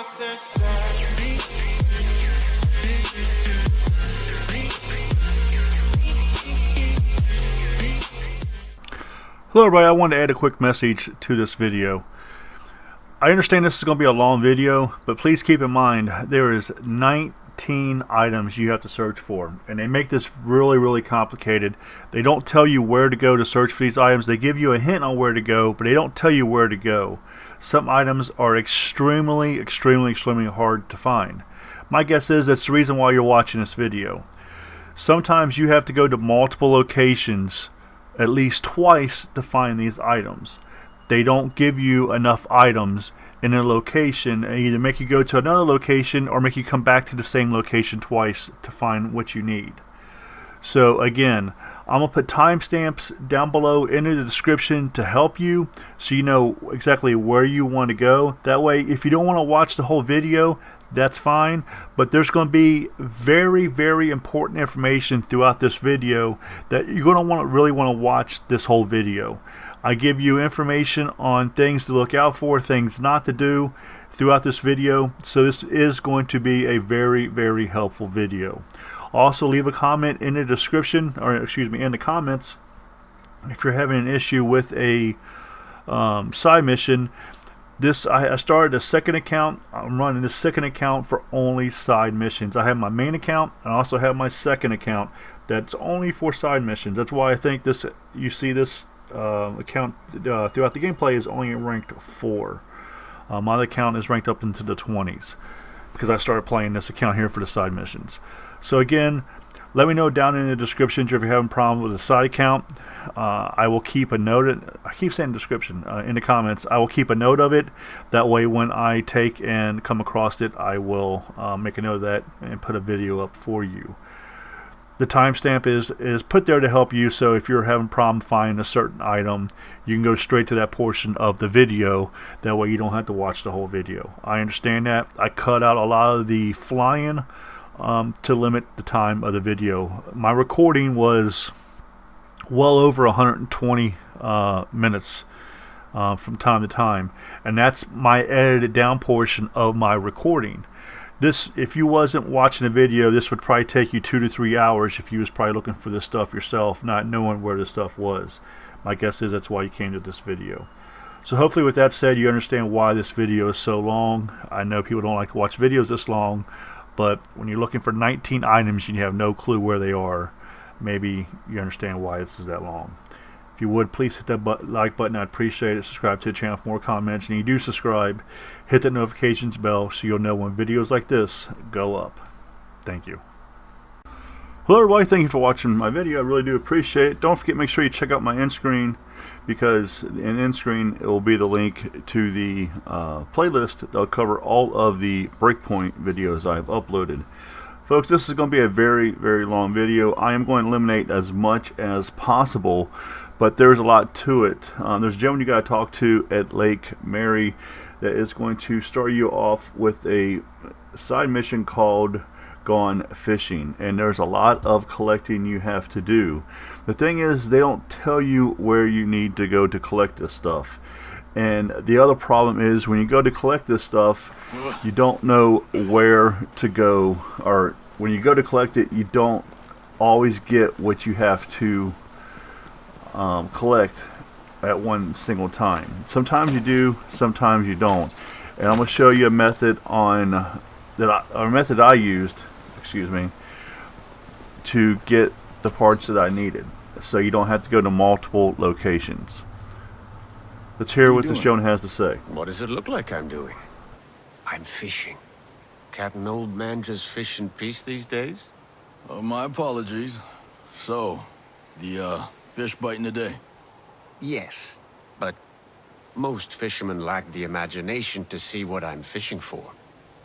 Hello everybody, I wanted to add a quick message to this video. I understand this is going to be a long video, but please keep in mind there is 19 items you have to search for, and they make this really complicated. They don't tell you where to go to search for these items. They give you a hint on where to go, but they don't tell you where to go. Some items are extremely hard to find. My guess is that's the reason why you're watching this video. Sometimes you have to go to multiple locations at least twice to find these items. They don't give you enough items in a location and either make you go to another location or make you come back to the same location twice to find what you need. So again, I'm going to put timestamps down below in the description to help you so you know exactly where you want to go. That way, if you don't want to watch the whole video, that's fine, but there's going to be very important information throughout this video that you're going to really want to watch this whole video. I give you information on things to look out for, things not to do throughout this video, so this is going to be a very helpful video. Also, leave a comment in the description, or excuse me, in the comments, if you're having an issue with a side mission. I started a second account. I'm running this second account for only side missions. I have my main account and I also have my second account that's only for side missions. That's why I think this, you see this account throughout the gameplay is only ranked 4. My other account is ranked up into the 20s because I started playing this account here for the side missions. So again, let me know down in the description if you're having a problem with the side account. I will keep a note. I keep saying description in the comments. I will keep a note of it. That way, when I take and come across it, I will make a note of that and put a video up for you. The timestamp is put there to help you. So if you're having a problem finding a certain item, you can go straight to that portion of the video. That way, you don't have to watch the whole video. I understand that. I cut out a lot of the flying to limit the time of the video. My recording was well over 120 minutes from time to time, and that's my edited down portion of my recording. This, if you wasn't watching the video, this would probably take you 2 to 3 hours if you was probably looking for this stuff yourself, not knowing where this stuff was. My guess is that's why you came to this video. So hopefully with that said, you understand why this video is so long. I know people don't like to watch videos this long, but when you're looking for 19 items and you have no clue where they are, maybe you understand why this is that long. If you would, please hit that like button. I'd appreciate it. Subscribe to the channel for more comments. And you do subscribe, hit that notifications bell so you'll know when videos like this go up. Thank you. Hello everybody, thank you for watching my video. I really do appreciate it. Don't forget, make sure you check out my end screen, because in end screen it will be the link to the playlist that'll cover all of the Breakpoint videos I've uploaded. Folks, this is going to be a very long video. I am going to eliminate as much as possible, but there's a lot to it. There's a gentleman you got to talk to at Lake Mary that is going to start you off with a side mission called Gone Fishing, and there's a lot of collecting you have to do. The thing is, they don't tell you where you need to go to collect this stuff. And the other problem is, when you go to collect this stuff, you don't know where to go, or when you go to collect it, you don't always get what you have to collect at one single time. Sometimes you do, sometimes you don't. And I'm going to show you a method a method I used, to get the parts that I needed, so you don't have to go to multiple locations. Let's hear what this gentleman has to say. What does it look like I'm doing? I'm fishing. Can't an old man just fish in peace these days? Oh, my apologies. So, the fish biting today? Yes, but most fishermen lack the imagination to see what I'm fishing for.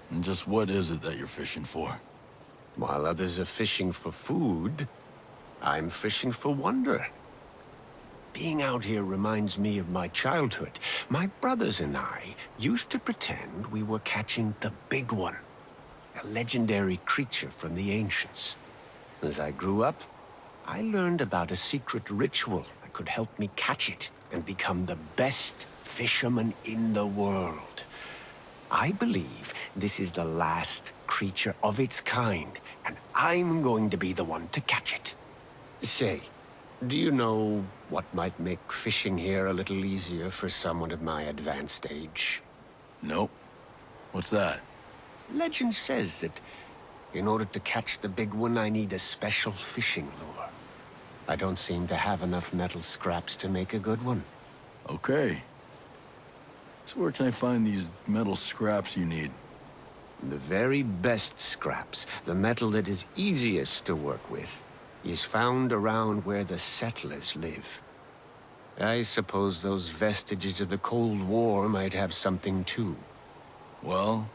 And just what is it that you're fishing for? While others are fishing for food, I'm fishing for wonder. Being out here reminds me of my childhood. My brothers and I used to pretend we were catching the big one, a legendary creature from the ancients. As I grew up, I learned about a secret ritual that could help me catch it and become the best fisherman in the world. I believe this is the last creature of its kind, and I'm going to be the one to catch it. Say, do you know what might make fishing here a little easier for someone of my advanced age? Nope. What's that? Legend says that in order to catch the big one, I need a special fishing lure. I don't seem to have enough metal scraps to make a good one. Okay. So where can I find these metal scraps you need? The very best scraps, the metal that is easiest to work with, is found around where the settlers live. I suppose those vestiges of the Cold War might have something too. Well,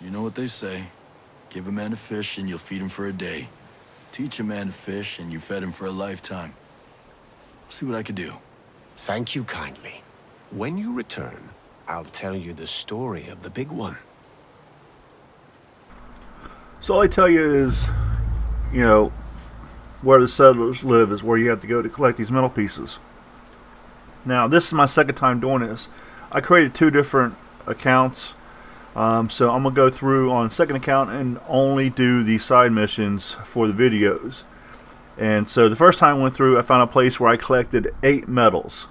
you know what they say. Give a man a fish and you'll feed him for a day. Teach a man to fish and you fed him for a lifetime. I'll see what I can do. Thank you kindly. When you return, I'll tell you the story of the big one. So all I tell you is, you know, where the settlers live is where you have to go to collect these metal pieces. Now, this is my second time doing this. I created 2 different accounts. So I'm going to go through on the second account and only do the side missions for the videos. And so the first time I went through, I found a place where I collected 8 metals.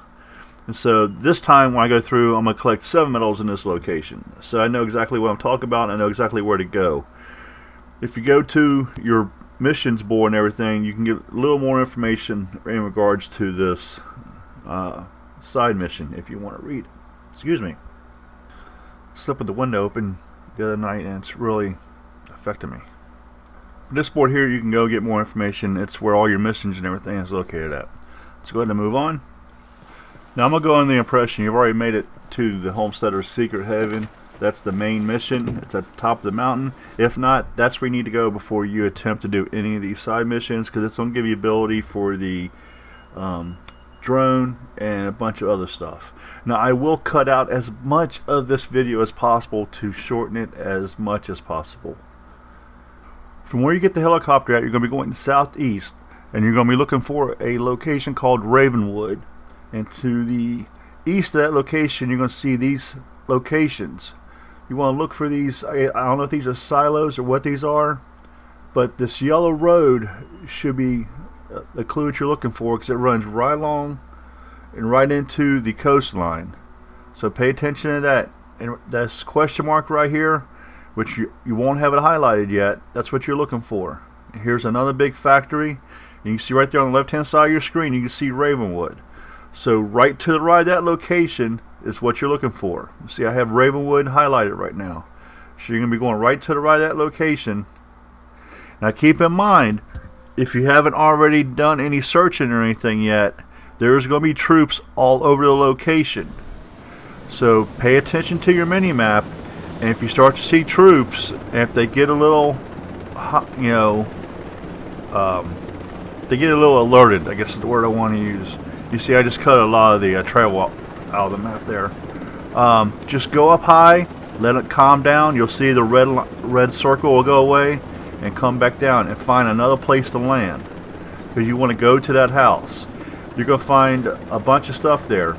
And so this time when I go through, I'm going to collect 7 metals in this location. So I know exactly what I'm talking about and I know exactly where to go. If you go to your missions board and everything, you can get a little more information in regards to this side mission if you want to read it. Excuse me. Slept with the window open the other night and it's really affecting me. This board here, you can go get more information. It's where all your missions and everything is located at. Let's go ahead and move on. Now I'm going to go on the impression you've already made it to the Homesteader's Secret Haven. That's the main mission. It's at the top of the mountain. If not, that's where you need to go before you attempt to do any of these side missions, because it's going to give you ability for the drone and a bunch of other stuff. Now I will cut out as much of this video as possible to shorten it as much as possible. From where you get the helicopter at, you're going to be going southeast and you're going to be looking for a location called Ravenwood, and to the east of that location you're going to see these locations. You want to look for these. I don't know if these are silos or what these are, but this yellow road should be the clue that you're looking for, because it runs right along and right into the coastline. So pay attention to that. And this question mark right here, which you won't have it highlighted yet, that's what you're looking for. And here's another big factory. And you can see right there on the left hand side of your screen, you can see Ravenwood. So right to the right of that location is what you're looking for. See, I have Ravenwood highlighted right now. So you're going to be going right to the right of that location. Now keep in mind, if you haven't already done any searching or anything yet, there's going to be troops all over the location. So pay attention to your mini-map, and if you start to see troops, and if they get a little, you know, they get a little alerted, I guess is the word I want to use. You see, I just cut a lot of the trail out of the map there. Just go up high, let it calm down. You'll see the red circle will go away, and come back down and find another place to land, because you want to go to that house. You're going to find a bunch of stuff there.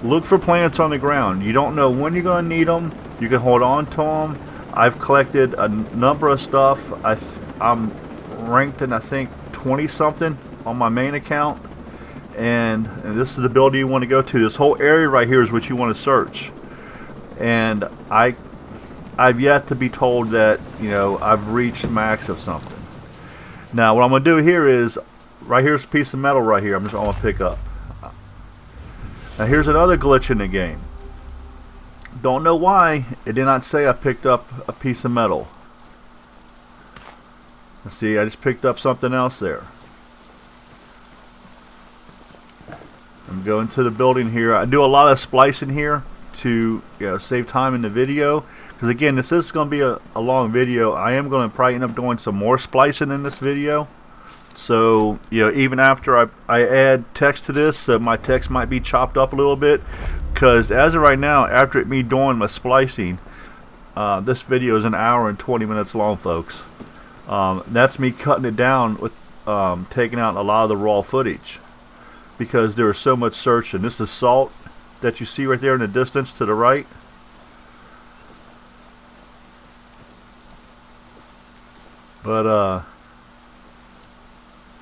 Look for plants on the ground. You don't know when you're going to need them. You can hold on to them. I've collected a number of stuff. I'm ranked in, I think, 20 something on my main account, and this is the building you want to go to. This whole area right here is what you want to search, and I've yet to be told that, you know, I've reached max of something. Now what I'm going to do here is, right here's a piece of metal right here I'm just going to pick up. Now here's another glitch in the game. Don't know why it did not say I picked up a piece of metal. Let's see, I just picked up something else there. I'm going to the building here. I do a lot of splicing here to, you know, save time in the video, because again, this is going to be a long video. I am going to probably end up doing some more splicing in this video. So, you know, even after I add text to this, my text might be chopped up a little bit, because as of right now, after me doing my splicing, this video is 1 hour and 20 minutes long, folks. That's me cutting it down with taking out a lot of the raw footage, because there is so much searching. This is salt that you see right there in the distance to the right. But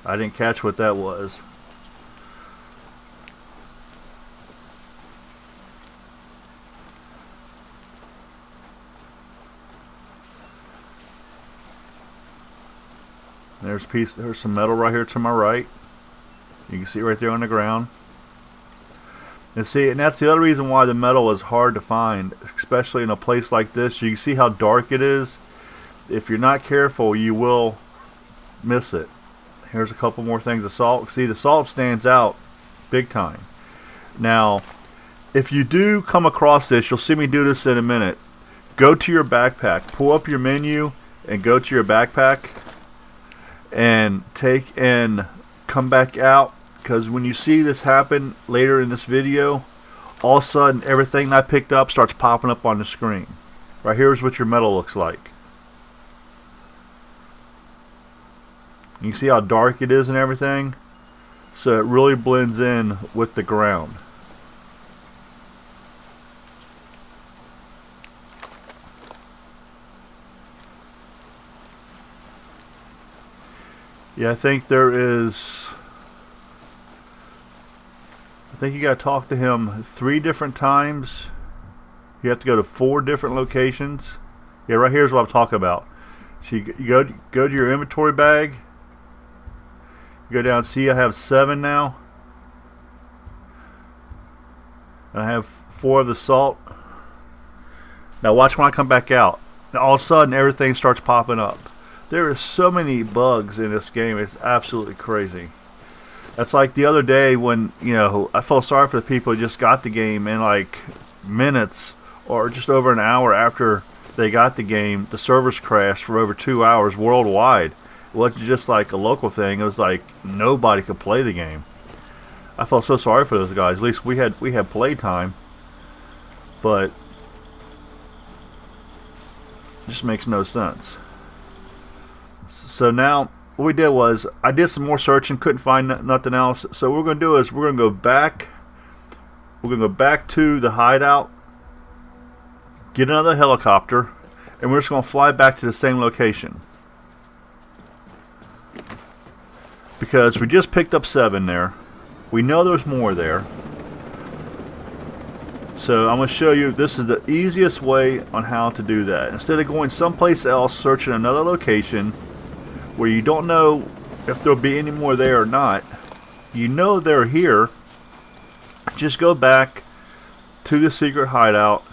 I didn't catch what that was. There's some metal right here to my right. You can see it right there on the ground. And see, and that's the other reason why the metal is hard to find, especially in a place like this. You can see how dark it is. If you're not careful, you will miss it. Here's a couple more things. The salt. See, the salt stands out big time. Now, if you do come across this, you'll see me do this in a minute. Go to your backpack. Pull up your menu and go to your backpack. And come back out. Because when you see this happen later in this video, all of a sudden everything I picked up starts popping up on the screen. Right here's what your metal looks like. You can see how dark it is and everything. So it really blends in with the ground. Yeah, I think you got to talk to him 3 different times. You have to go to 4 different locations. Yeah, right here's what I'm talking about. So you go to your inventory bag. You go down. See, I have 7 now. And I have 4 of the salt. Now watch when I come back out. Now all of a sudden everything starts popping up. There are so many bugs in this game. It's absolutely crazy. That's like the other day when, you know, I felt sorry for the people who just got the game in like minutes or just over an hour after they got the game. The servers crashed for over 2 hours worldwide. It wasn't just like a local thing. It was like nobody could play the game. I felt so sorry for those guys. At least we had play time, but it just makes no sense. So now what we did was I did some more searching, couldn't find nothing else. So what we're going to do is we're going to go back. We're going to go back to the hideout, get another helicopter, and we're just going to fly back to the same location. Because we just picked up 7 there. We know there's more there. So I'm going to show you, this is the easiest way on how to do that. Instead of going someplace else, searching another location where you don't know if there'll be any more there or not, you know they're here, just go back to the secret hideout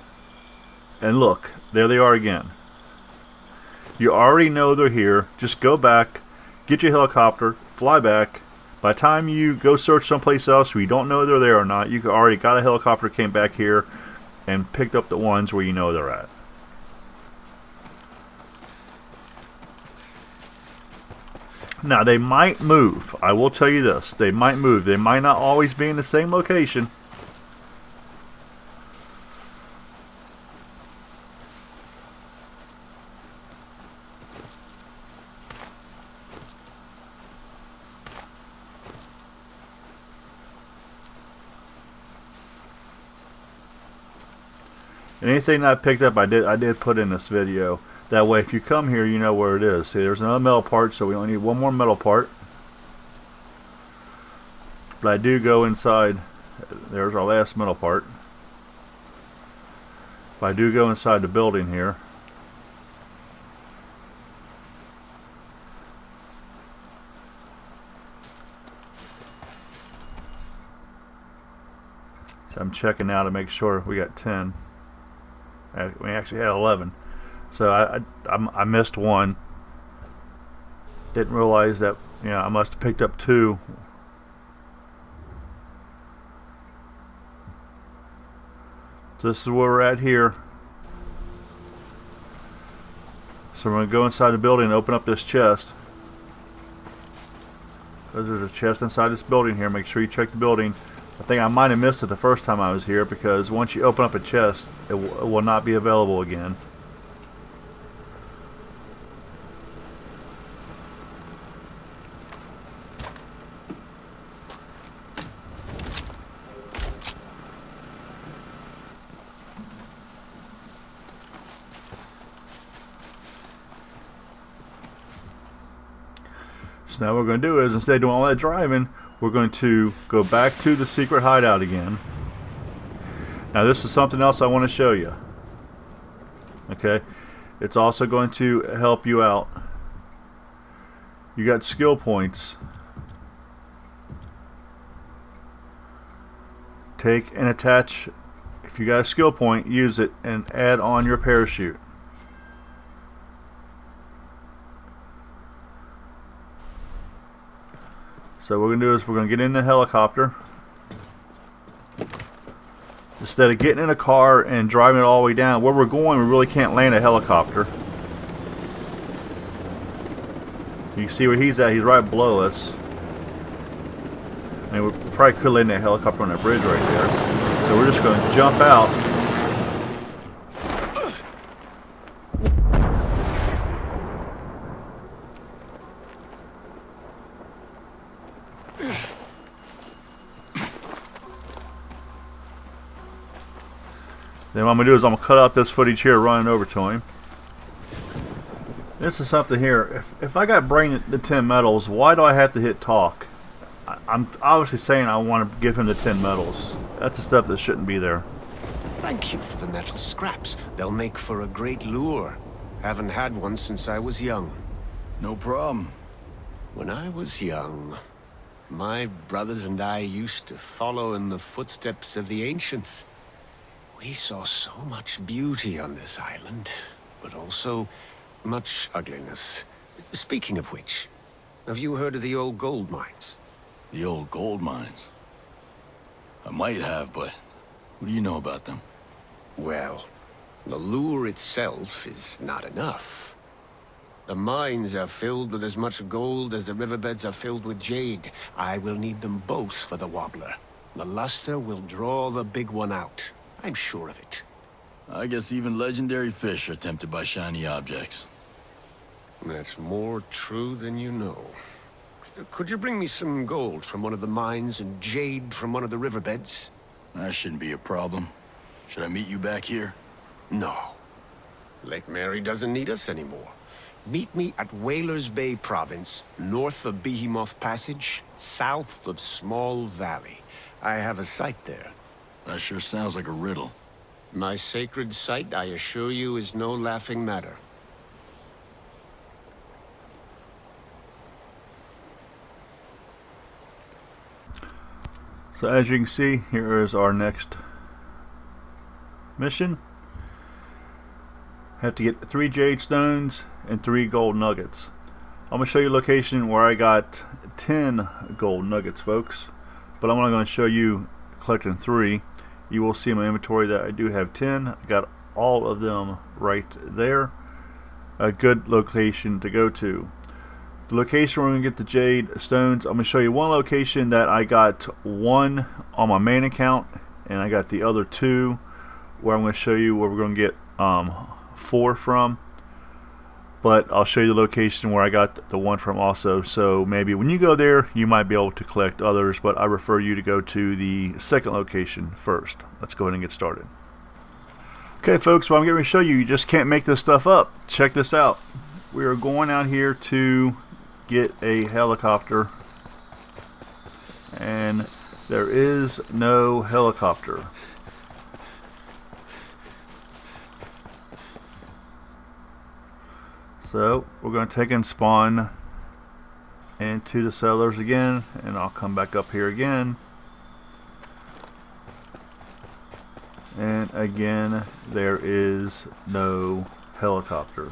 and look, there they are again. You already know they're here. Just go back, get your helicopter, fly back. By the time you go search someplace else where you don't know they're there or not, you already got a helicopter, came back here and picked up the ones where you know they're at. Now, they might move. I will tell you this. They might move. They might not always be in the same location. And anything that I picked up, I did put in this video. That way, if you come here, you know where it is. See, there's another metal part, so we only need one more metal part. But I do go inside. There's our last metal part. But I do go inside the building here. So I'm checking now to make sure we got 10. We actually had 11. So I missed one. Didn't realize that, you know, I must have picked up 2. So this is where we're at here. So we're going to go inside the building and open up this chest. There's a chest inside this building here. Make sure you check the building. I think I might have missed it the first time I was here, because once you open up a chest, it will not be available again. So now what we're going to do is, instead of doing all that driving, we're going to go back to the secret hideout again. Now this is something else I want to show you. Okay, it's also going to help you out. You got skill points. Take and attach, if you got a skill point, use it and add on your parachute. So what we're going to do is we're going to get in the helicopter. Instead of getting in a car and driving it all the way down, where we're going, we really can't land a helicopter. You see where he's at, he's right below us. And we probably could land that helicopter on that bridge right there. So we're just going to jump out. Then what I'm going to do is I'm going to cut out this footage here running over to him. This is something here. If I got bring the 10 medals, why do I have to hit talk? I'm obviously saying I want to give him the 10 medals. That's a step that shouldn't be there. Thank you for the metal scraps. They'll make for a great lure. Haven't had one since I was young. No problem. When I was young, my brothers and I used to follow in the footsteps of the ancients. We saw so much beauty on this island, but also much ugliness. Speaking of which, have you heard of the old gold mines? The old gold mines. I might have, but what do you know about them? Well, the lure itself is not enough. The mines are filled with as much gold as the riverbeds are filled with jade. I will need them both for the wobbler. The luster will draw the big one out. I'm sure of it. I guess even legendary fish are tempted by shiny objects. That's more true than you know. Could you bring me some gold from one of the mines and jade from one of the riverbeds? That shouldn't be a problem. Should I meet you back here? No. Lake Mary doesn't need us anymore. Meet me at Whalers Bay Province, north of Behemoth Passage, south of Small Valley. I have a site there. That sure sounds like a riddle. My sacred site, I assure you, is no laughing matter. So as you can see, here is our next mission. Have to get 3 Jade Stones and 3 gold nuggets. I'm going to show you a location where I got 10 gold nuggets, folks. But I'm only going to show you collecting 3. You will see in my inventory that I do have 10. I got all of them right there. A good location to go to. The location where we're going to get the Jade Stones, I'm going to show you one location that I got 1 on my main account, and I got the other 2 where I'm going to show you where we're going to get 4 from. But I'll show you the location where I got the 1 from also. So maybe when you go there, you might be able to collect others, but I refer you to go to the second location first. Let's go ahead and get started. Okay, folks, what I'm going to show you, you just can't make this stuff up. Check this out. We are going out here to get a helicopter, and there is no helicopter. So we're going to take and spawn into the settlers again, and I'll come back up here again, and again there is no helicopter.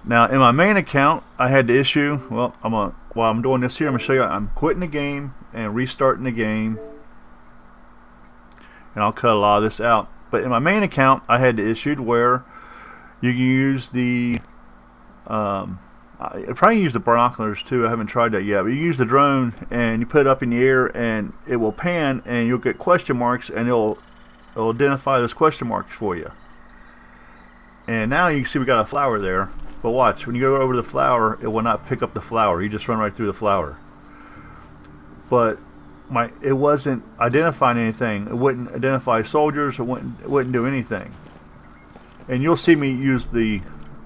Now in my main account I had the issue, while I'm doing this here, I'm going to show you I'm quitting the game and restarting the game, and I'll cut a lot of this out. But in my main account I had the issue where you can use the I probably use the binoculars too. I haven't tried that yet, but you use the drone and you put it up in the air and it will pan, and you'll get question marks, and it'll identify those question marks for you. And now you can see we got a flower there, but watch, when you go over the flower, it will not pick up the flower. You just run right through the flower. But it wasn't identifying anything. It wouldn't identify soldiers. It wouldn't do anything. And you'll see me use the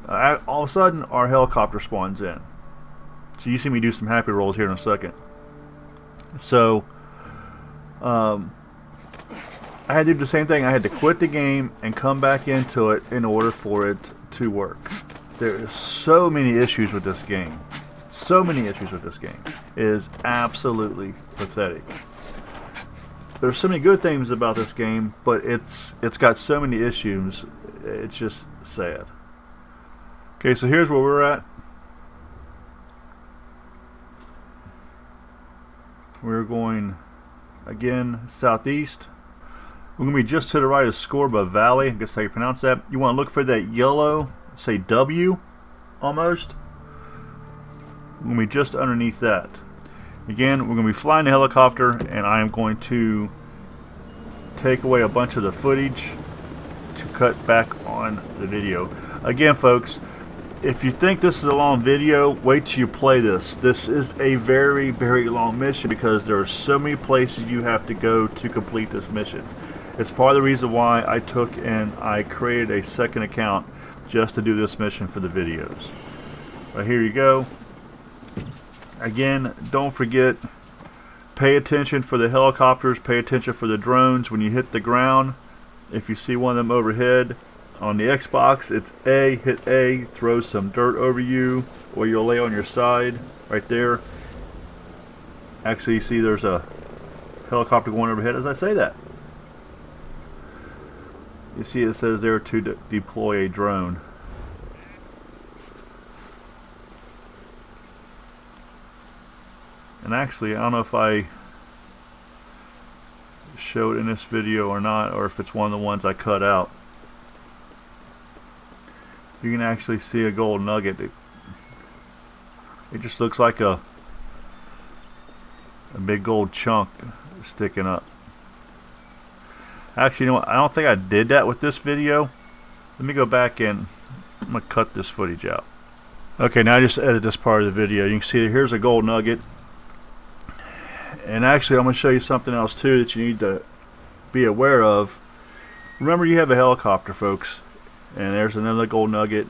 all of a sudden our helicopter spawns in. So you see me do some happy rolls here in a second. So I had to do the same thing. I had to quit the game and come back into it in order for it to work. There's so many issues with this game. So many issues with this game. It is absolutely pathetic. There's so many good things about this game, but it's got so many issues. It's just sad. Okay, so here's where we're at. We're going again southeast. We're going to be just to the right of Scorba Valley. I guess how you pronounce that. You want to look for that yellow, say W, almost. We're going to be just underneath that. Again, we're going to be flying the helicopter, and I am going to take away a bunch of the footage to cut back on the video. Again, folks, if you think this is a long video, wait till you play this. This is a very, very long mission because there are so many places you have to go to complete this mission. It's part of the reason why I took and I created a second account just to do this mission for the videos. Right, here you go. Again, don't forget, pay attention for the helicopters, pay attention for the drones when you hit the ground. If you see one of them overhead, on the Xbox, it's A, hit A, throw some dirt over you, or you'll lay on your side, right there. Actually, you see there's a helicopter going overhead as I say that. You see it says there to deploy a drone. And actually, I don't know if I showed in this video or not, or if it's one of the ones I cut out. You can actually see a gold nugget. It just looks like a big gold chunk sticking up. Actually, you know what? I don't think I did that with this video. Let me go back and I'm going to cut this footage out. Okay, now I just edit this part of the video. You can see here's a gold nugget. And actually, I'm going to show you something else too that you need to be aware of. Remember, you have a helicopter, folks. And there's another gold nugget.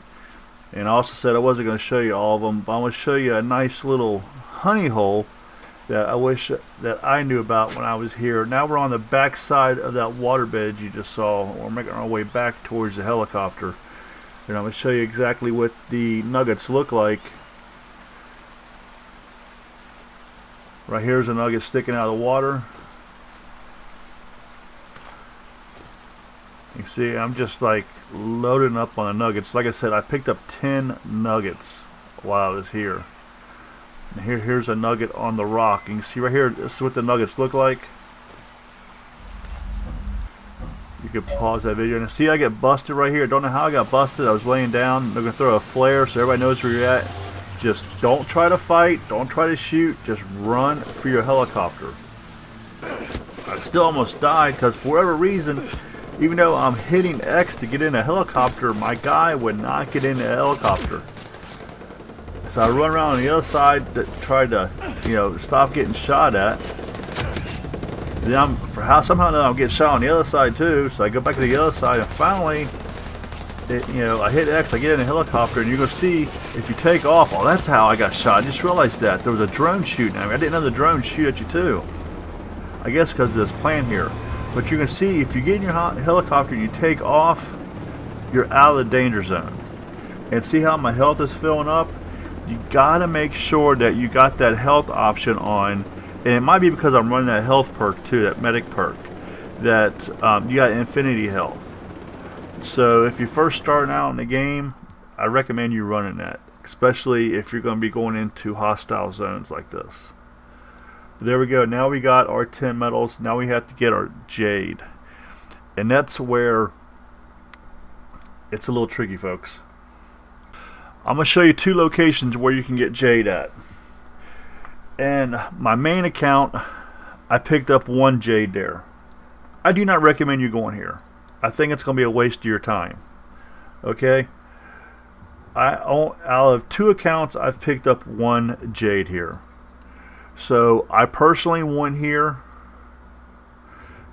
And I also said I wasn't going to show you all of them, but I'm going to show you a nice little honey hole that I wish that I knew about when I was here. Now we're on the back side of that waterbed you just saw. We're making our way back towards the helicopter. And I'm going to show you exactly what the nuggets look like. Right here's a nugget sticking out of the water. You see, I'm just like loading up on the nuggets. Like I said, I picked up 10 nuggets while I was here. And here's a nugget on the rock. You can see right here, this is what the nuggets look like. You can pause that video and see I get busted right here. Don't know how I got busted. I was laying down. They're going to throw a flare so everybody knows where you're at. Just don't try to fight. Don't try to shoot. Just run for your helicopter. I still almost died because for whatever reason, even though I'm hitting X to get in a helicopter, my guy would not get in the helicopter. So I run around on the other side to try to, stop getting shot at. Then somehow I'm getting shot on the other side too. So I go back to the other side, and finally, I hit X. I get in a helicopter, and you're gonna see if you take off. Oh, that's how I got shot. I just realized that there was a drone shooting at me. I didn't know the drone shoot at you too. I guess because of this plane here. But you can see if you get in your helicopter and you take off, you're out of the danger zone. And see how my health is filling up? You gotta make sure that you got that health option on. And it might be because I'm running that health perk too, that medic perk, that you got infinity health. So if you're first starting out in the game, I recommend you running that, especially if you're going to be going into hostile zones like this. There we go. Now we got our 10 medals. Now we have to get our Jade. And that's where it's a little tricky, folks. I'm going to show you 2 locations where you can get Jade at. And my main account, I picked up 1 Jade there. I do not recommend you going here. I think it's going to be a waste of your time. Okay? Out of 2 accounts, I've picked up 1 Jade here. So I personally went here.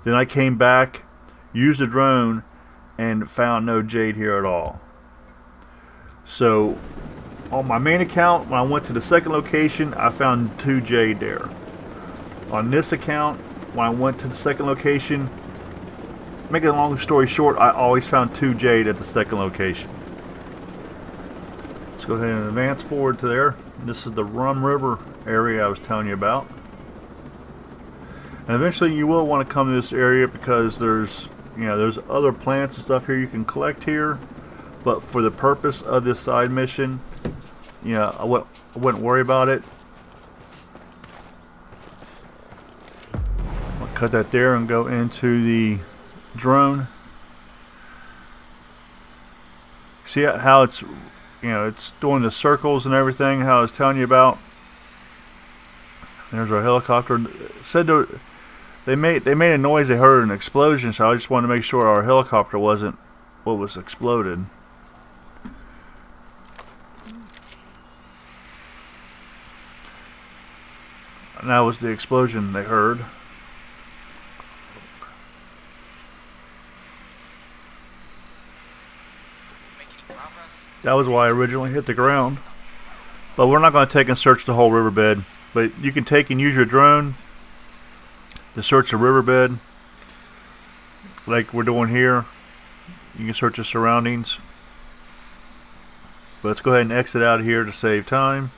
Then I came back, used the drone, and found no Jade here at all. So on my main account, when I went to the second location, I found 2 Jade there. On this account, when I went to the second location, making a long story short, I always found 2 Jade at the second location. Let's go ahead and advance forward to there. This is the Rum River area I was telling you about. And eventually you will want to come to this area because there's, you know, there's other plants and stuff here you can collect here. But for the purpose of this side mission, you know, I wouldn't worry about it. I'll cut that there and go into the drone. See how it's, you know, it's doing the circles and everything, how I was telling you about. There's our helicopter. It said they made a noise, they heard an explosion, so I just wanted to make sure our helicopter wasn't what was exploded. And that was the explosion they heard. That was why I originally hit the ground. But we're not going to take and search the whole riverbed. But you can take and use your drone to search the riverbed, like we're doing here. You can search the surroundings. But let's go ahead and exit out of here to save time.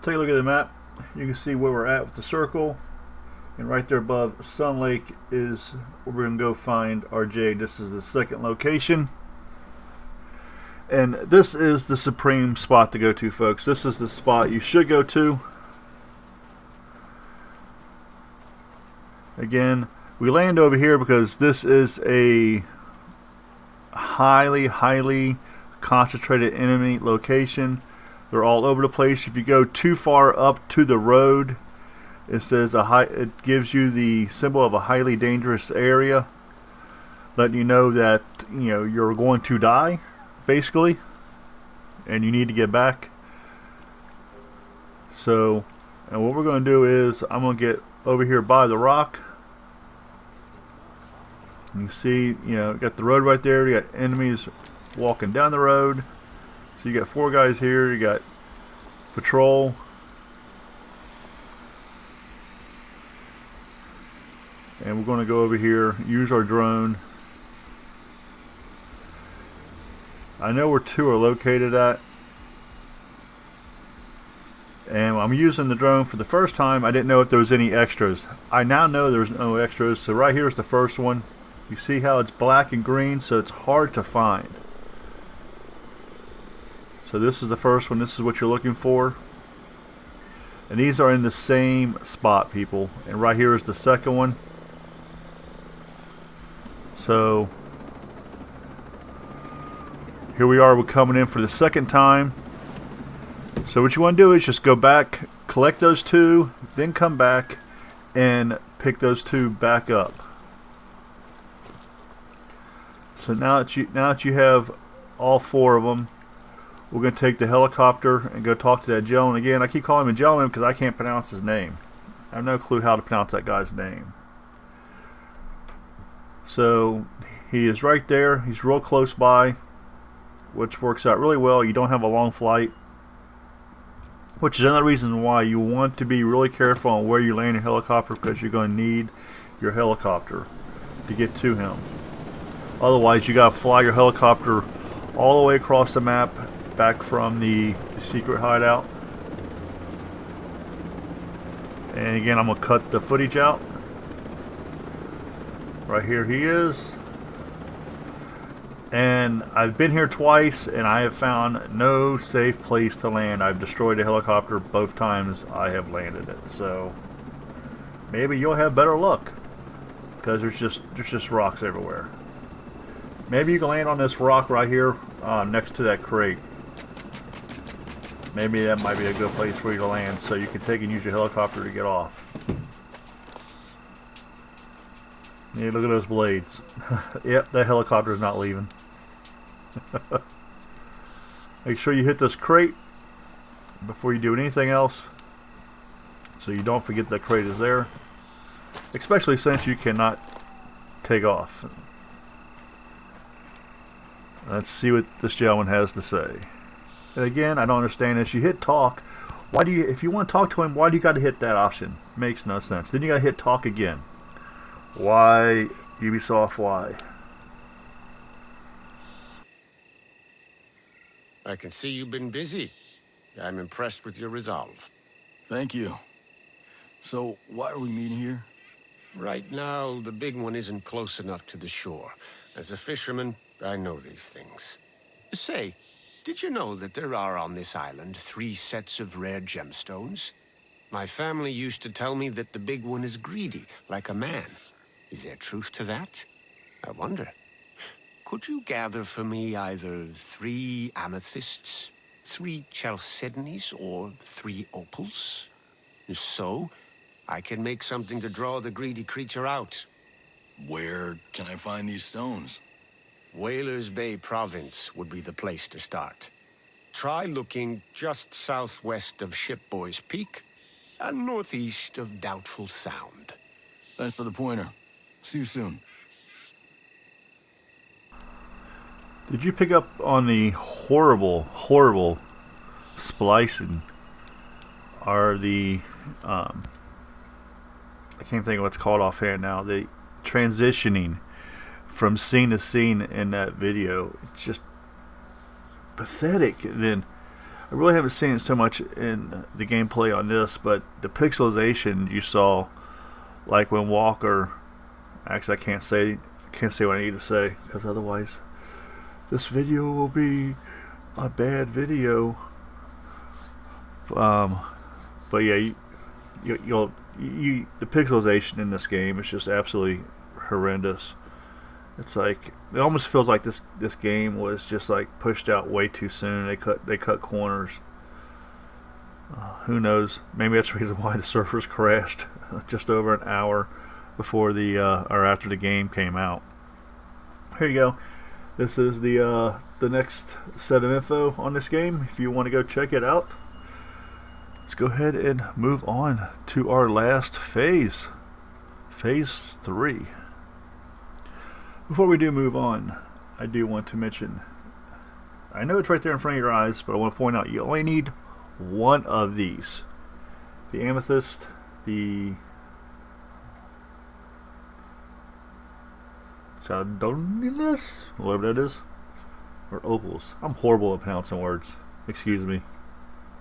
Take a look at the map. You can see where we're at with the circle. And right there above Sun Lake is where we're going to go find our Jade. This is the second location. And this is the supreme spot to go to, folks. This is the spot you should go to. Again, we land over here because this is a highly concentrated enemy location. They're all over the place. If you go too far up to the road, it says it gives you the symbol of a highly dangerous area, letting you know that, you know, you're going to die, basically, and you need to get back. So, and what we're going to do is I'm going to get over here by the rock. You see, you know, got the road right there. You got enemies walking down the road. So you got 4 guys here. You got patrol. And we're going to go over here, use our drone. I know where 2 are located at. And I'm using the drone for the first time. I didn't know if there was any extras. I now know there's no extras. So right here is the first one. You see how it's black and green, so it's hard to find. So this is the first one. This is what you're looking for. And these are in the same spot, people. And right here is the second one. So here we are, we're coming in for the second time. So what you want to do is just go back, collect those 2, then come back and pick those 2 back up. So now that you have all 4 of them, we're going to take the helicopter and go talk to that gentleman. Again, I keep calling him a gentleman because I can't pronounce his name. I have no clue how to pronounce that guy's name. So he is right there. He's real close by, which works out really well. You don't have a long flight, which is another reason why you want to be really careful on where you land your helicopter, because you're going to need your helicopter to get to him. Otherwise, you got to fly your helicopter all the way across the map back from the secret hideout. And again, I'm going to cut the footage out. Right here he is. And I've been here twice and I have found no safe place to land. I've destroyed a helicopter both times I have landed it. So maybe you'll have better luck, because there's just rocks everywhere. Maybe you can land on this rock right here next to that crate. Maybe that might be a good place for you to land, so you can take and use your helicopter to get off. Yeah, look at those blades. Yep, that helicopter is not leaving. Make sure you hit this crate before you do anything else, so you don't forget that crate is there, especially since you cannot take off. Let's see what this gentleman has to say. And again, I don't understand this. You hit talk. Why do you, if you want to talk to him, why do you got to hit that option? Makes no sense. Then you got to hit talk again. Why, Ubisoft, why? I can see you've been busy. I'm impressed with your resolve. Thank you. So, why are we meeting here? Right now, the big one isn't close enough to the shore. As a fisherman, I know these things. Say, did you know that there are on this island 3 sets of rare gemstones? My family used to tell me that the big one is greedy, like a man. Is there truth to that? I wonder. Could you gather for me either 3 amethysts, 3 chalcedonies, or 3 opals? If so, I can make something to draw the greedy creature out. Where can I find these stones? Whalers Bay Province would be the place to start. Try looking just southwest of Shipboy's Peak and northeast of Doubtful Sound. Thanks for the pointer. See you soon. Did you pick up on the horrible splicing? Or the, I can't think of what's called offhand now, the transitioning from scene to scene in that video. It's just pathetic. And then I really haven't seen it so much in the gameplay on this, but the pixelization you saw, like when Walker, actually I can't say what I need to say, because otherwise this video will be a bad video. But yeah, the pixelization in this game is just absolutely horrendous. It's like, it almost feels like this game was just like pushed out way too soon. They cut corners. Who knows? Maybe that's the reason why the servers crashed just over an hour before or after the game came out. Here you go. This is the next set of info on this game. If you want to go check it out, let's go ahead and move on to our last phase, phase 3. Before we do move on, I do want to mention, I know it's right there in front of your eyes, but I want to point out you only need one of these. The Amethyst, the Chalcedonies, whatever that is, or Opals. I'm horrible at pronouncing words. Excuse me.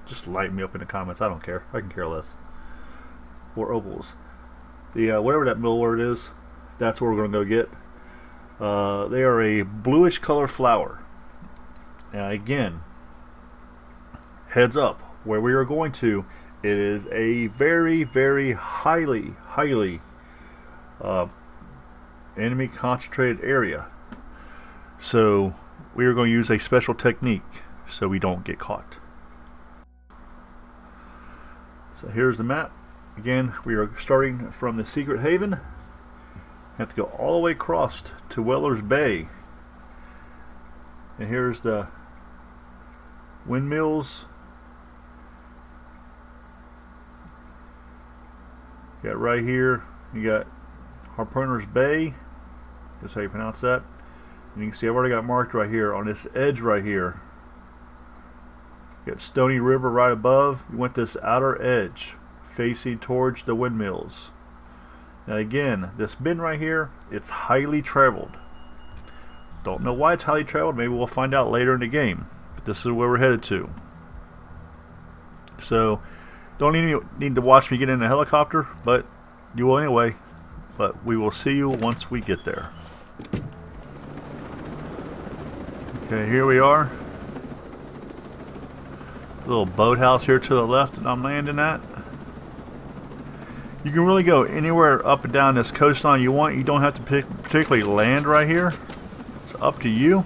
Just light me up in the comments. I don't care. I can care less. Or Opals. The whatever that middle word is, that's what we're going to go get. They are a bluish color flower. Now again, heads up, where we are going to, it is a very highly enemy concentrated area. So we are going to use a special technique so we don't get caught. So here's the map. Again, we are starting from the secret haven. Have to go all the way across to Whalers Bay. And here's the windmills. You got right here, you got Harpooner's Bay. That's how you pronounce that. And you can see I've already got marked right here on this edge right here. You got Stony River right above. You want this outer edge facing towards the windmills. Now again, this bin right here, it's highly traveled. Don't know why it's highly traveled. Maybe we'll find out later in the game. But this is where we're headed to. So, don't need to watch me get in a helicopter, but you will anyway. But we will see you once we get there. Okay, here we are. Little boathouse here to the left that I'm landing at. You can really go anywhere up and down this coastline you want. You don't have to particularly land right here. It's up to you.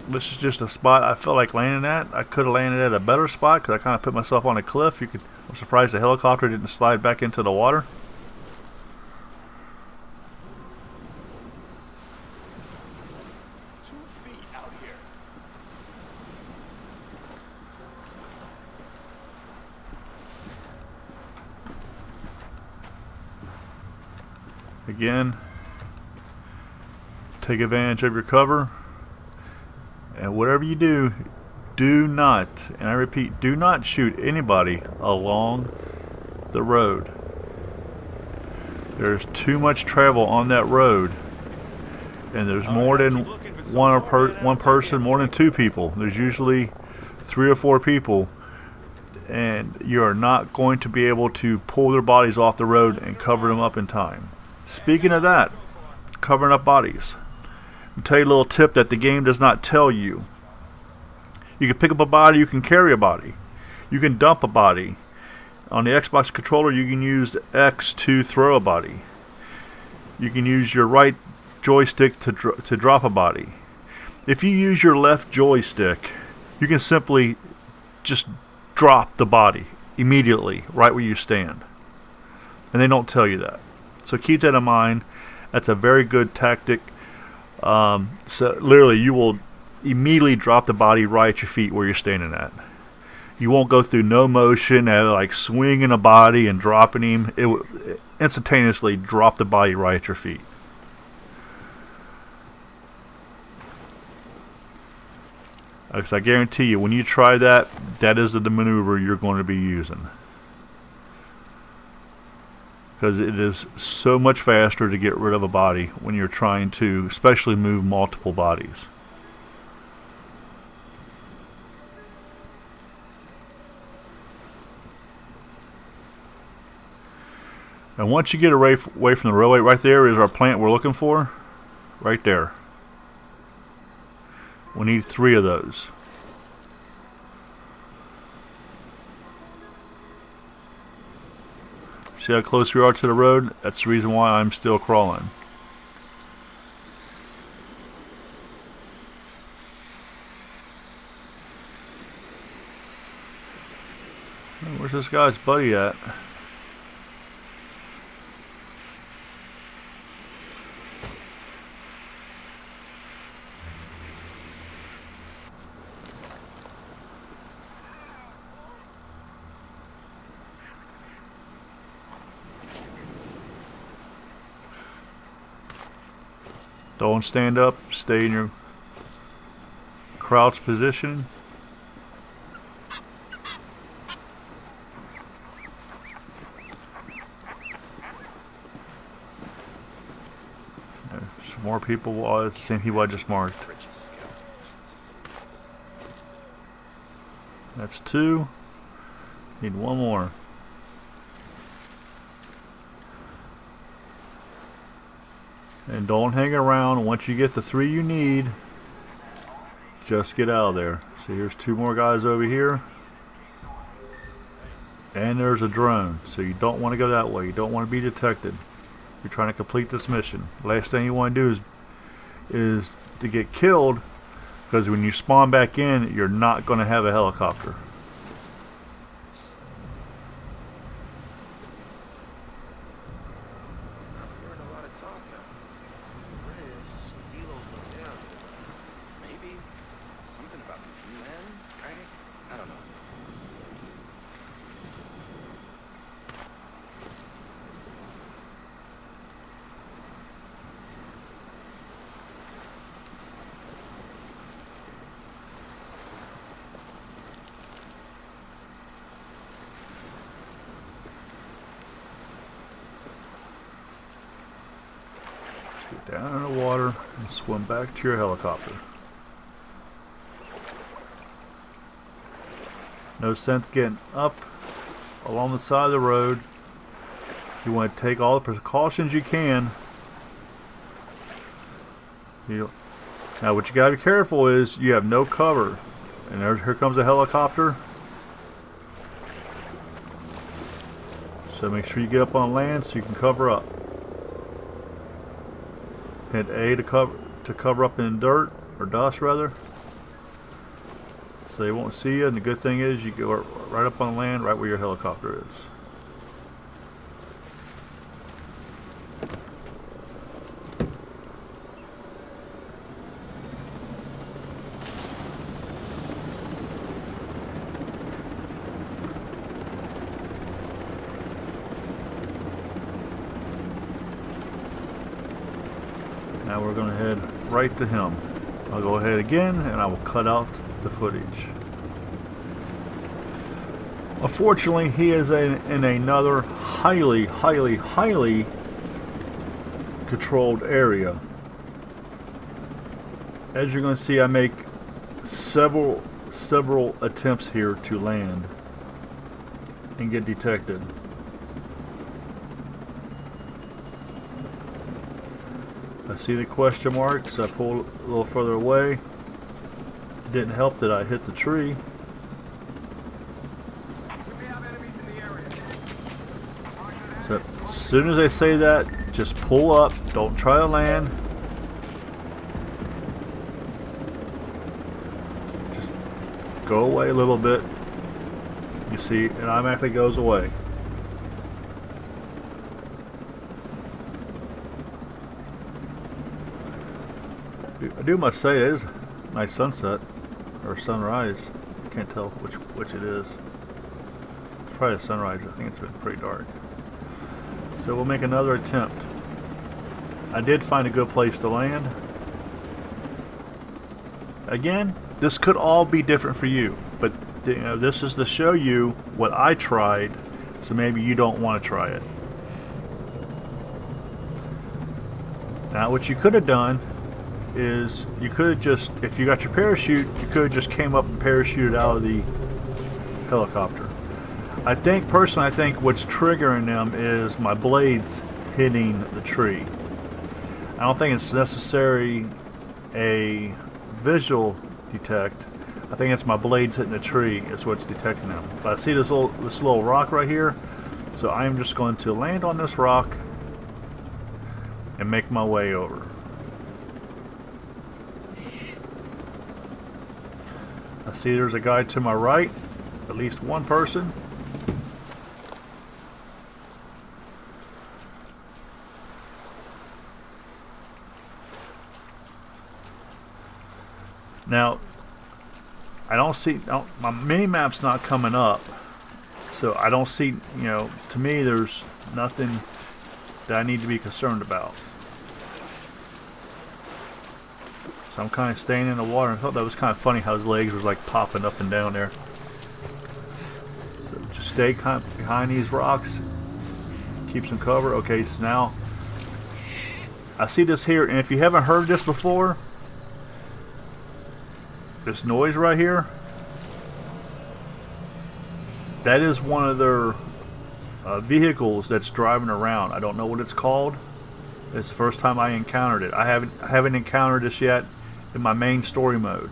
This is just a spot I felt like landing at. I could have landed at a better spot because I kind of put myself on a cliff. I'm surprised the helicopter didn't slide back into the water. Again, take advantage of your cover, and whatever you do, do not, and I repeat, do not shoot anybody along the road. There's too much travel on that road, and there's more than one person, more than 2 people. There's usually 3 or 4 people, and you are not going to be able to pull their bodies off the road and cover them up in time. Speaking of that, covering up bodies, I'll tell you a little tip that the game does not tell you. You can pick up a body, you can carry a body, you can dump a body. On the Xbox controller, you can use X to throw a body. You can use your right joystick to drop a body. If you use your left joystick, you can simply just drop the body immediately right where you stand. And they don't tell you that. So keep that in mind. That's a very good tactic. So literally you will immediately drop the body right at your feet where you're standing at. You won't go through no motion at like swinging a body and dropping him. It will instantaneously drop the body right at your feet. Because I guarantee you, when you try that, that is the maneuver you're going to be using. Because it is so much faster to get rid of a body when you're trying to, especially move multiple bodies. And once you get away from the railway, right there is our plant we're looking for. Right there. We need 3 of those. See how close we are to the road? That's the reason why I'm still crawling. Where's this guy's buddy at? Don't stand up, stay in your crouch position. There's some more people. Oh, it's the same people I just marked. That's 2. Need 1 more. And don't hang around. Once you get the 3 you need, just get out of there. So here's 2 more guys over here. And there's a drone. So you don't want to go that way. You don't want to be detected. You're trying to complete this mission. Last thing you want to do is to get killed, because when you spawn back in, you're not going to have a helicopter. Get down in the water and swim back to your helicopter. No sense getting up along the side of the road. You want to take all the precautions you can. Now what you got to be careful is you have no cover. And here comes a helicopter. So make sure you get up on land so you can cover up. Hit A to cover up in dirt, or dust rather, so they won't see you. And the good thing is you go right up on land, right where your helicopter is. Now we're going to head right to him. I'll go ahead again and I will cut out the footage. Unfortunately, he is in another highly controlled area. As you're going to see, I make several attempts here to land and get detected. I see the question mark, so I pull a little further away. It didn't help that I hit the tree. So as soon as they say that, just pull up, don't try to land. Just go away a little bit. You see, it automatically goes away. I do must say it is a nice sunset or sunrise. I can't tell which it is. It's probably a sunrise. I think it's been pretty dark. So we'll make another attempt. I did find a good place to land. Again, this could all be different for you, but you know, this is to show you what I tried, so maybe you don't want to try it. Now what you could have done is you could have just, if you got your parachute, you could have just came up and parachuted out of the helicopter. I think what's triggering them is my blades hitting the tree. I don't think it's necessary a visual detect. I think it's my blades hitting the tree is what's detecting them. But I see this little rock right here, so I'm just going to land on this rock and make my way over. I see there's a guy to my right, at least one person. Now, I don't see, my mini-map's not coming up, so I don't see, you know, to me there's nothing that I need to be concerned about. So I'm kind of staying in the water. I thought that was kind of funny how his legs was like popping up and down there. So just stay kind of behind these rocks, keep some cover. Okay, so now I see this here, and if you haven't heard this before, this noise right here, that is one of their vehicles that's driving around. I don't know what it's called. It's the first time I encountered it. I haven't encountered this yet in my main story mode.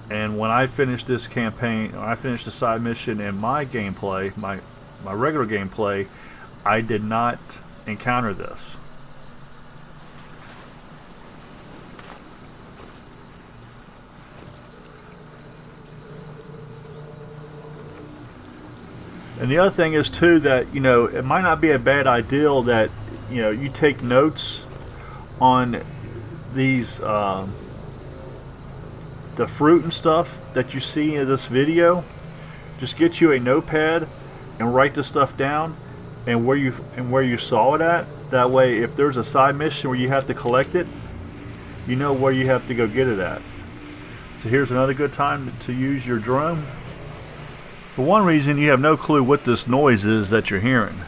And when I finished this campaign, when I finished the side mission in my gameplay, my regular gameplay, I did not encounter this. And the other thing is too that, you know, it might not be a bad idea that, you know, you take notes on these the fruit and stuff that you see in this video. Just get you a notepad and write this stuff down and where you saw it at. That way, if there's a side mission where you have to collect it, you know where you have to go get it at. So here's another good time to use your drone. For one reason, you have no clue what this noise is that you're hearing.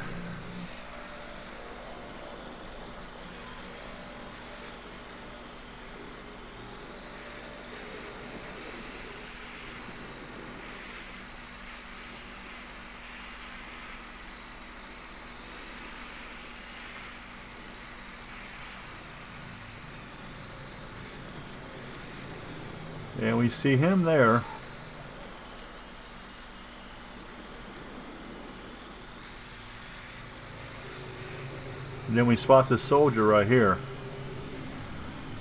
And we see him there. And then we spot this soldier right here.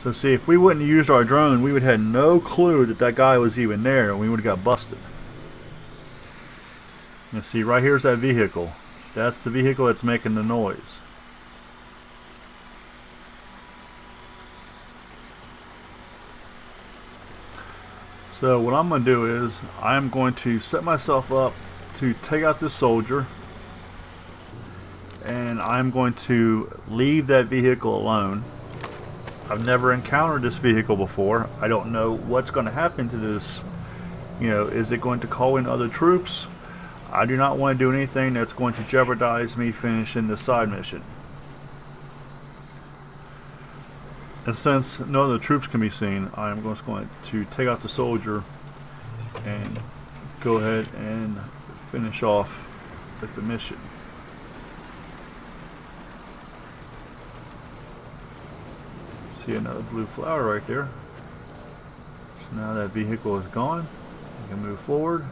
So see, if we wouldn't have used our drone, we would have had no clue that that guy was even there, and we would have got busted. You see, right here's that vehicle. That's the vehicle that's making the noise. So what I'm going to do is, I'm going to set myself up to take out this soldier. And I'm going to leave that vehicle alone. I've never encountered this vehicle before. I don't know what's going to happen to this. You know, is it going to call in other troops? I do not want to do anything that's going to jeopardize me finishing the side mission. And since none of the troops can be seen, I'm just going to take out the soldier and go ahead and finish off with the mission. See another blue flower right there. So now that vehicle is gone, we can move forward.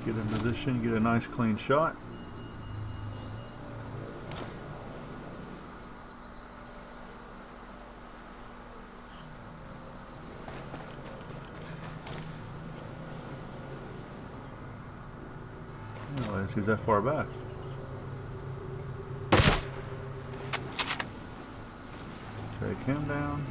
Get in position, get a nice clean shot. Oh, I didn't see that far back. Take him down.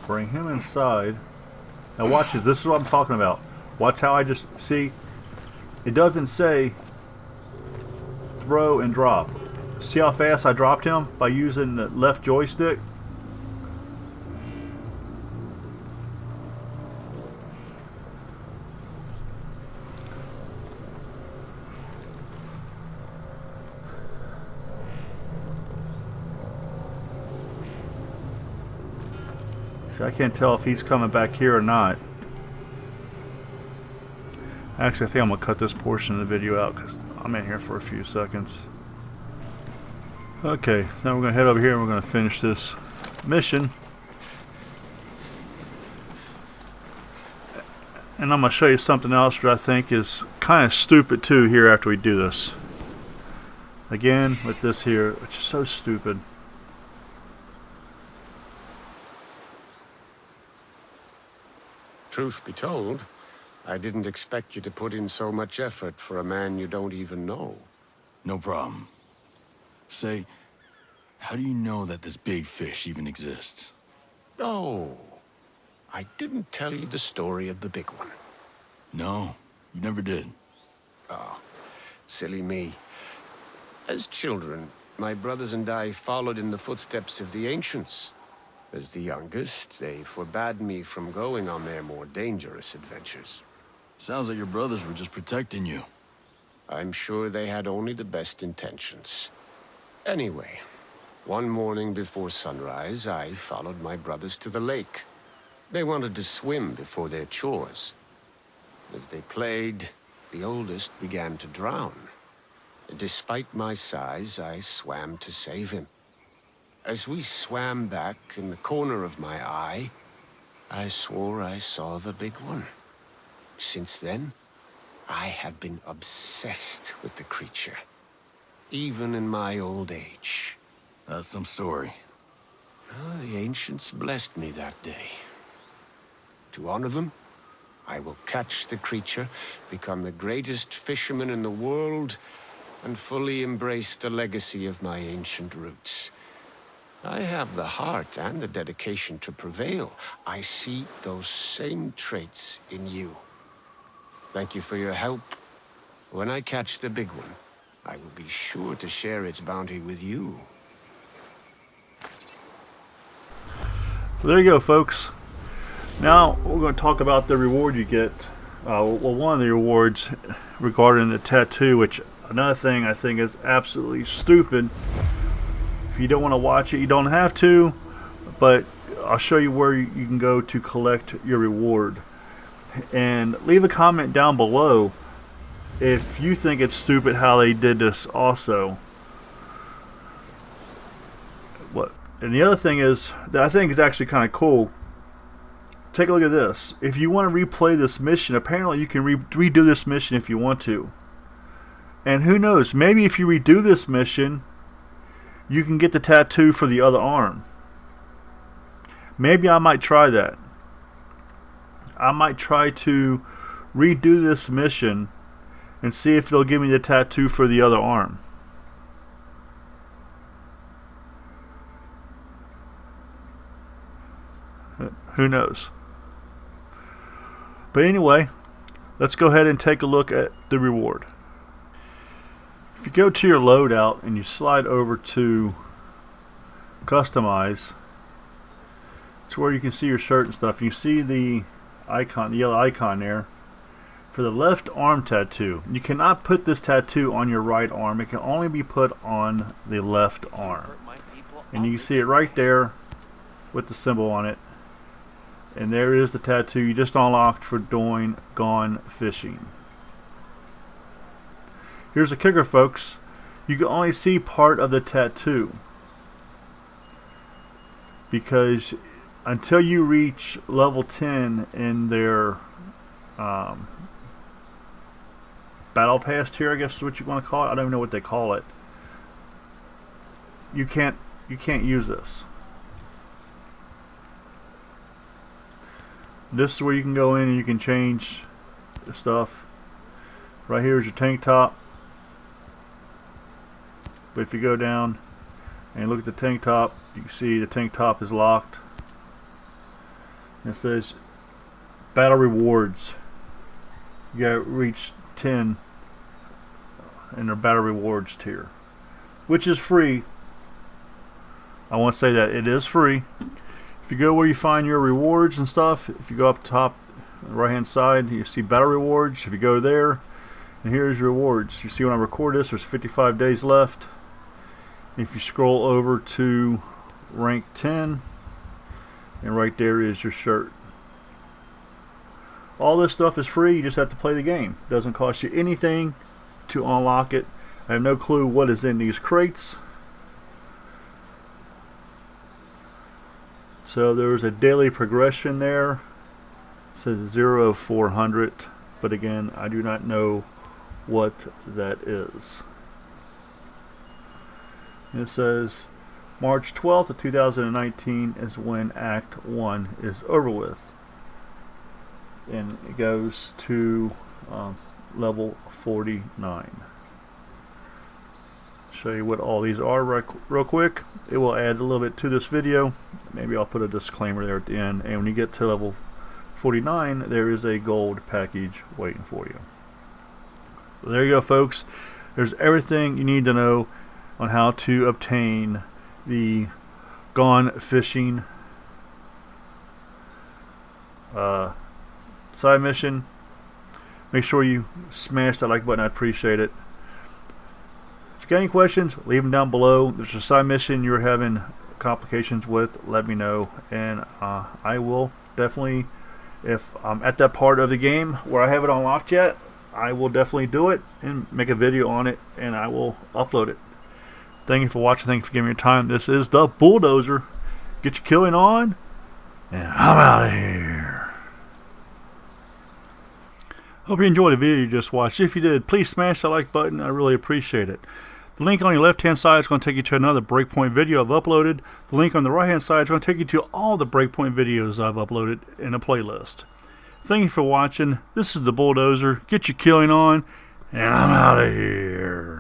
Bring him inside. Now watch this. This is what I'm talking about. Watch how I just see. It doesn't say throw and drop. See how fast I dropped him by using the left joystick? See, I can't tell if he's coming back here or not. Actually, I think I'm going to cut this portion of the video out because I'm in here for a few seconds. Okay, now we're going to head over here and we're going to finish this mission. And I'm going to show you something else that I think is kind of stupid too here after we do this. Again, with this here, which is so stupid. Truth be told, I didn't expect you to put in so much effort for a man you don't even know. No problem. Say, how do you know that this big fish even exists? Oh, I didn't tell you the story of the big one. No, you never did. Oh, silly me. As children, my brothers and I followed in the footsteps of the ancients. As the youngest, they forbade me from going on their more dangerous adventures. Sounds like your brothers were just protecting you. I'm sure they had only the best intentions. Anyway, one morning before sunrise, I followed my brothers to the lake. They wanted to swim before their chores. As they played, the oldest began to drown. Despite my size, I swam to save him. As we swam back, in the corner of my eye, I swore I saw the big one. Since then, I have been obsessed with the creature, even in my old age. That's some story. Oh, the ancients blessed me that day. To honor them, I will catch the creature, become the greatest fisherman in the world, and fully embrace the legacy of my ancient roots. I have the heart and the dedication to prevail. I see those same traits in you. Thank you for your help. When I catch the big one, I will be sure to share its bounty with you. There you go, folks. Now we're going to talk about the reward you get. Well, one of the rewards regarding the tattoo, which another thing I think is absolutely stupid. If you don't want to watch it, you don't have to, but I'll show you where you can go to collect your reward. And leave a comment down below if you think it's stupid how they did this also. And the other thing is that I think is actually kind of cool. Take a look at this. If you want to replay this mission, apparently you can redo this mission if you want to. And who knows, maybe if you redo this mission, you can get the tattoo for the other arm. Maybe I might try that. I might try to redo this mission and see if it'll give me the tattoo for the other arm. Who knows? But anyway, let's go ahead and take a look at the reward. If you go to your loadout and you slide over to Customize, it's where you can see your shirt and stuff. You see the icon, the yellow icon there for the left arm tattoo. You cannot put this tattoo on your right arm. It can only be put on the left arm. And you can see it right there with the symbol on it. And there is the tattoo you just unlocked for doing Gone Fishing. Here's the kicker, folks. You can only see part of the tattoo, because until you reach level 10 in their battle pass tier, I guess is what you want to call it. I don't even know what they call it. You can't use this. This is where you can go in and you can change the stuff. Right here is your tank top. But if you go down and look at the tank top, you can see the tank top is locked. And it says battle rewards. You gotta reach 10 in their battle rewards tier, which is free. I want to say that it is free. If you go where you find your rewards and stuff, if you go up top on the right hand side, you see battle rewards. If you go there, and here's your rewards. You see when I record this, there's 55 days left. If you scroll over to rank 10, and right there is your shirt. All this stuff is free. You just have to play the game. It doesn't cost you anything to unlock it. I have no clue what is in these crates. So there's a daily progression there. It says 0 of 400, but again, I do not know what that is. And it says March 12th of 2019 is when Act 1 is over with. And it goes to level 49. Show you what all these are real quick. It will add a little bit to this video. Maybe I'll put a disclaimer there at the end. And when you get to level 49, there is a gold package waiting for you. So there you go, folks. There's everything you need to know on how to obtain the Gone Fishing side mission. Make sure you smash that like button. I'd appreciate it. If you got any questions, leave them down below. If there's a side mission you're having complications with, let me know, and I will definitely, if I'm at that part of the game where I haven't unlocked yet, I will definitely do it and make a video on it, and I will upload it. Thank you for watching. Thank you for giving me your time. This is the Bulldozer. Get your killing on, and I'm out of here. Hope you enjoyed the video you just watched. If you did, please smash that like button. I really appreciate it. The link on your left hand side is going to take you to another Breakpoint video I've uploaded. The link on the right hand side is going to take you to all the Breakpoint videos I've uploaded in a playlist. Thank you for watching. This is the Bulldozer. Get your killing on, and I'm out of here.